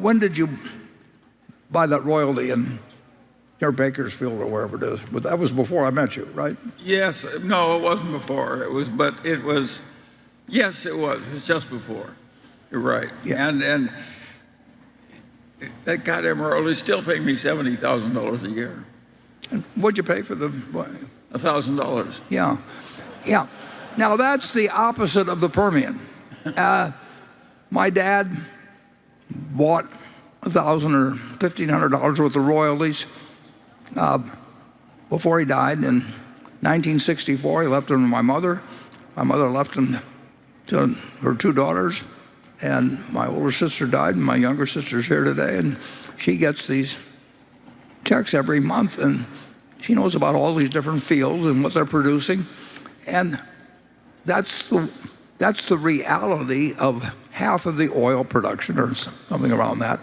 when did you buy that royalty in near Bakersfield or wherever it is? But that was before I met you, right? Yes. No, it wasn't before. Yes, it was. It was just before. You're right. Yeah. And that goddamn royalty still paying me $70,000 a year. And what'd you pay for the? $1,000. Yeah, yeah. Now that's the opposite of the Permian. My dad bought $1,000 or $1,500 worth of royalties before he died in 1964. He left them to my mother. My mother left them to her two daughters, and my older sister died, and my younger sister's here today, and she gets these checks every month, and she knows about all these different fields and what they're producing, and that's the reality of half of the oil production or something around that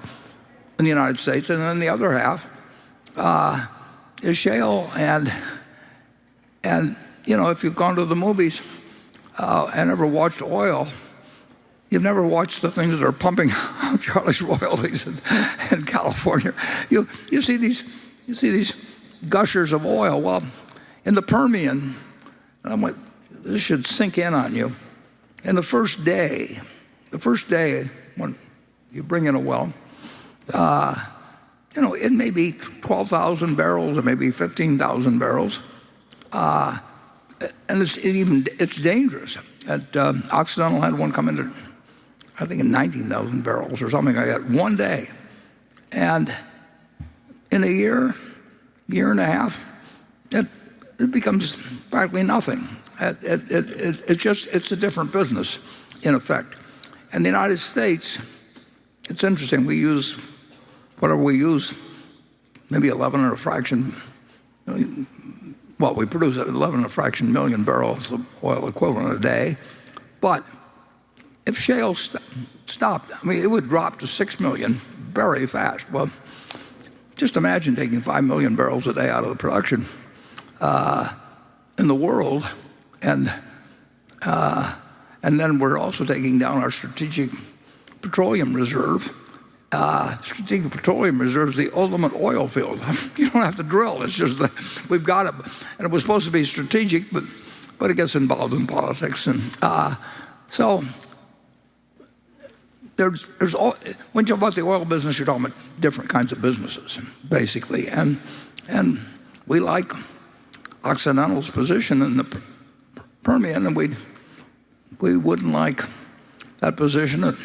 in the United States, and then the other half is shale. And if you've gone to the movies and ever watched oil, you've never watched the things that are pumping out Charlie's royalties in California. You see these gushers of oil. Well, in the Permian, this should sink in on you. And the first day when you bring in a well, it may be 12,000 barrels, it may be 15,000 barrels, and it's dangerous. Occidental had one come into, I think, in 19,000 barrels or something like that, one day, and in a year and a half, it becomes practically nothing. It's a different business, in effect. And the United States, it's interesting. We use whatever we use, maybe 11 and a fraction. Well, we produce 11 and a fraction million barrels of oil equivalent a day. But if shale stopped, it would drop to 6 million very fast. Well, just imagine taking 5 million barrels a day out of the production in the world, and then we're also taking down our strategic petroleum reserve. Strategic petroleum reserve is the ultimate oil field. You don't have to drill. It's just that we've got it, and it was supposed to be strategic, but it gets involved in politics, and so there's all. When you talk about the oil business, you're talking about different kinds of businesses, basically, and we like Occidental's position in the Permian, and we wouldn't like that position. It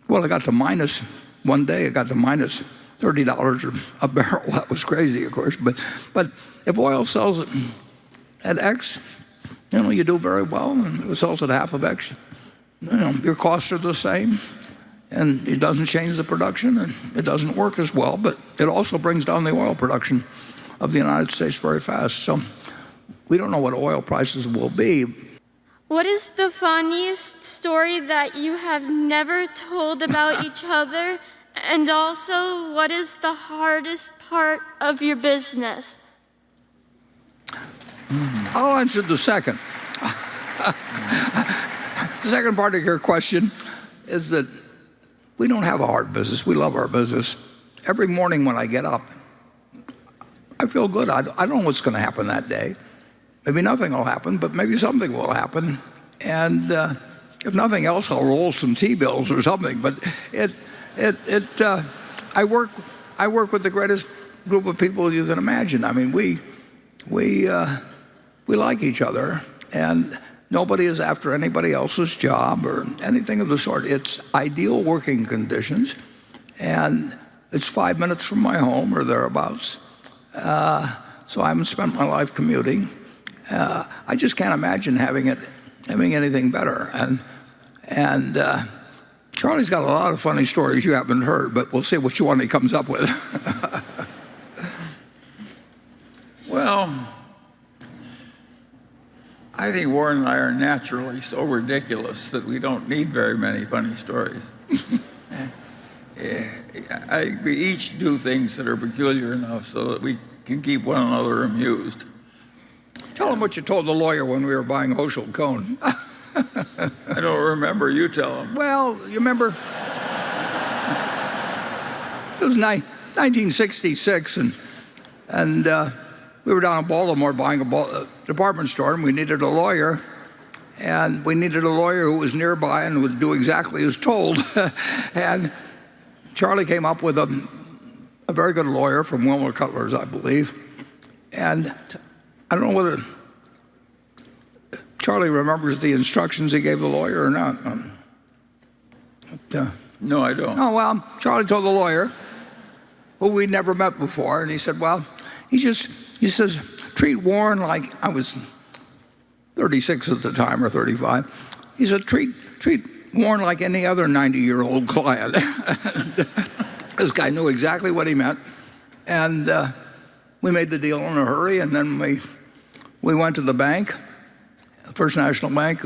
got to minus one day. It got to minus $30 a barrel. That was crazy, of course. But if oil sells at X, you do very well, and if it sells at half of X, your costs are the same, and it doesn't change the production, and it doesn't work as well. But it also brings down the oil production of the United States very fast. So we don't know what oil prices will be. What is the funniest story that you have never told about each other? And also, what is the hardest part of your business? I'll answer the second. The second part of your question is that we don't have a hard business. We love our business. Every morning when I get up, I feel good. I don't know what's going to happen that day. Maybe nothing will happen, but maybe something will happen. And if nothing else, I'll roll some T-bills or something. But I work with the greatest group of people you can imagine. We like each other, and nobody is after anybody else's job or anything of the sort. It's ideal working conditions, and it's 5 minutes from my home or thereabouts. So I haven't spent my life commuting. I just can't imagine having anything better. And Charlie's got a lot of funny stories you haven't heard, but we'll see which one he comes up with. Well, I think Warren and I are naturally so ridiculous that we don't need very many funny stories. We each do things that are peculiar enough so that we can keep one another amused. Tell him what you told the lawyer when we were buying Hochschild Cohn. I don't remember. You tell him. Well, you remember it was 1966, and we were down in Baltimore buying a department store, and we needed a lawyer. And we needed a lawyer who was nearby and would do exactly as told. And Charlie came up with a very good lawyer from Wilmer Cutler's, I believe. And I don't know whether Charlie remembers the instructions he gave the lawyer or not. No, I don't. Oh, well, Charlie told the lawyer, who we'd never met before, and he said, well, he says, treat Warren like, I was 36 at the time, or 35. He said, treat Warren like any other 90-year-old client. This guy knew exactly what he meant. And we made the deal in a hurry, and then we went to the bank, First National Bank,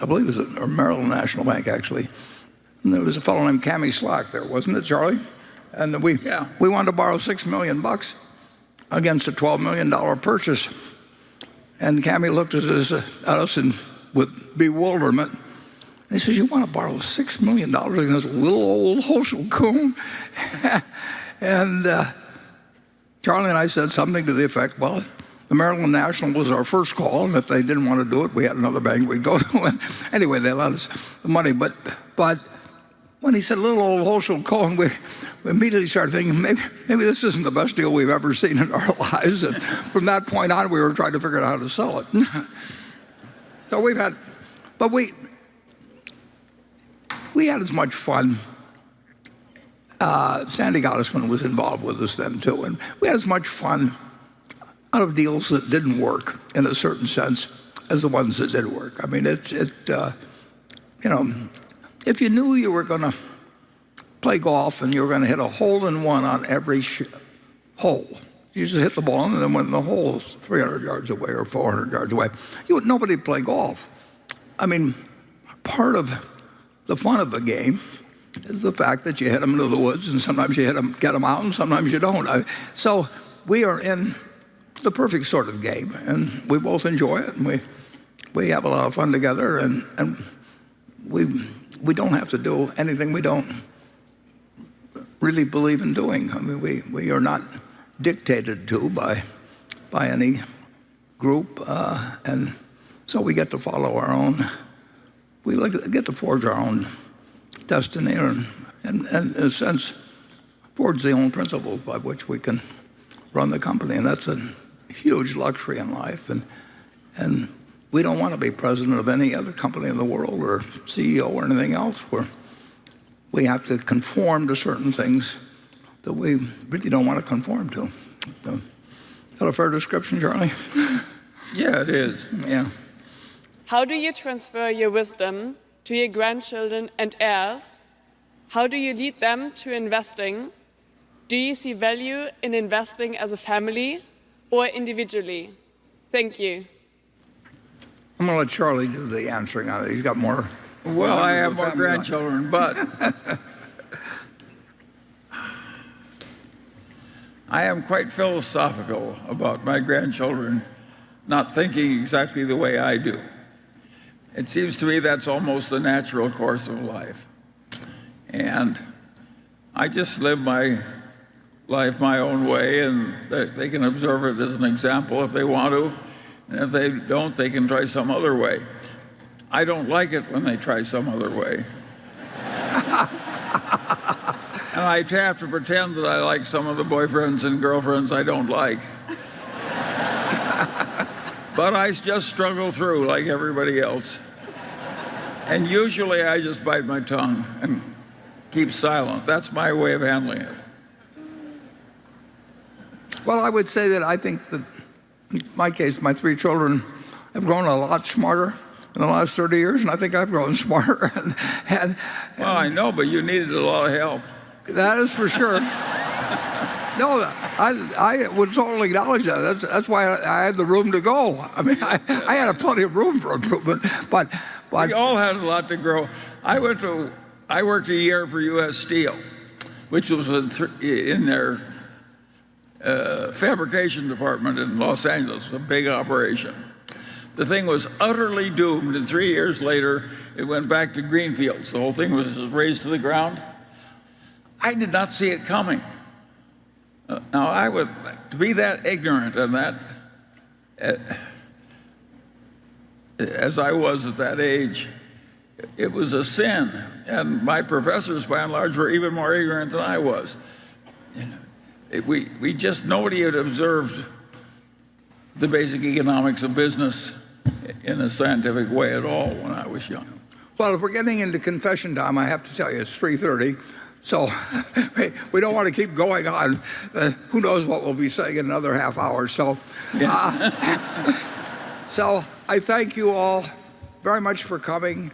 I believe it was or Maryland National Bank, actually. And there was a fellow named Cammy Slack there, wasn't it, Charlie? And we wanted to borrow $6 million against a $12 million purchase. And Cammy looked at us with bewilderment. And he says, you want to borrow $6 million against this little old Hochul coon? And Charlie and I said something to the effect, well, the Maryland National was our first call, and if they didn't want to do it, we had another bank we'd go to. And anyway, they let us the money. But when he said little old Hochul coon, we immediately started thinking, maybe this isn't the best deal we've ever seen in our lives. And from that point on, we were trying to figure out how to sell it. So we had as much fun. Sandy Gottesman was involved with us then too, and we had as much fun out of deals that didn't work in a certain sense as the ones that did work. I mean, if you knew you were going to play golf and you were going to hit a hole-in-one on every hole, you just hit the ball and then when the hole is 300 yards away or 400 yards away, nobody would play golf. I mean, part of the fun of a game is the fact that you hit them into the woods, and sometimes you get them out, and sometimes you don't. So we are in the perfect sort of game, and we both enjoy it, and we have a lot of fun together, and we don't have to do anything we don't really believe in doing. I mean, we are not dictated to by any group, and so we get to follow our own. We get to forge our own destiny, and in a sense, forge the own principles by which we can run the company, and that's a huge luxury in life. And we don't want to be president of any other company in the world or CEO or anything else where we have to conform to certain things that we really don't want to conform to. So, is that a fair description, Charlie? Yeah, it is. Yeah. How do you transfer your wisdom to your grandchildren and heirs? How do you lead them to investing? Do you see value in investing as a family or individually? Thank you. I'm going to let Charlie do the answering on it. He's got more. Well, I have more grandchildren, but I am quite philosophical about my grandchildren not thinking exactly the way I do. It seems to me that's almost the natural course of life. And I just live my life my own way, and they can observe it as an example if they want to. And if they don't, they can try some other way. I don't like it when they try some other way. And I have to pretend that I like some of the boyfriends and girlfriends I don't like. But I just struggle through like everybody else. And usually I just bite my tongue and keep silent. That's my way of handling it. Well, I would say that I think that in my case, my three children have grown a lot smarter in the last 30 years, and I think I've grown smarter. Well, I know, but you needed a lot of help. That is for sure. No, I would totally acknowledge that. That's why I had the room to go. I mean, I had plenty of room for improvement, but we all had a lot to grow. I worked a year for U.S. Steel, which was in their fabrication department in Los Angeles, a big operation. The thing was utterly doomed, and 3 years later, it went back to greenfields. The whole thing was razed to the ground. I did not see it coming. Now, to be that ignorant and that, as I was at that age, it was a sin. And my professors, by and large, were even more ignorant than I was. Nobody had observed the basic economics of business in a scientific way at all when I was young. Well, if we're getting into confession time, I have to tell you, it's 3:30. So we don't want to keep going on. Who knows what we'll be saying in another half hour. So, so I thank you all very much for coming.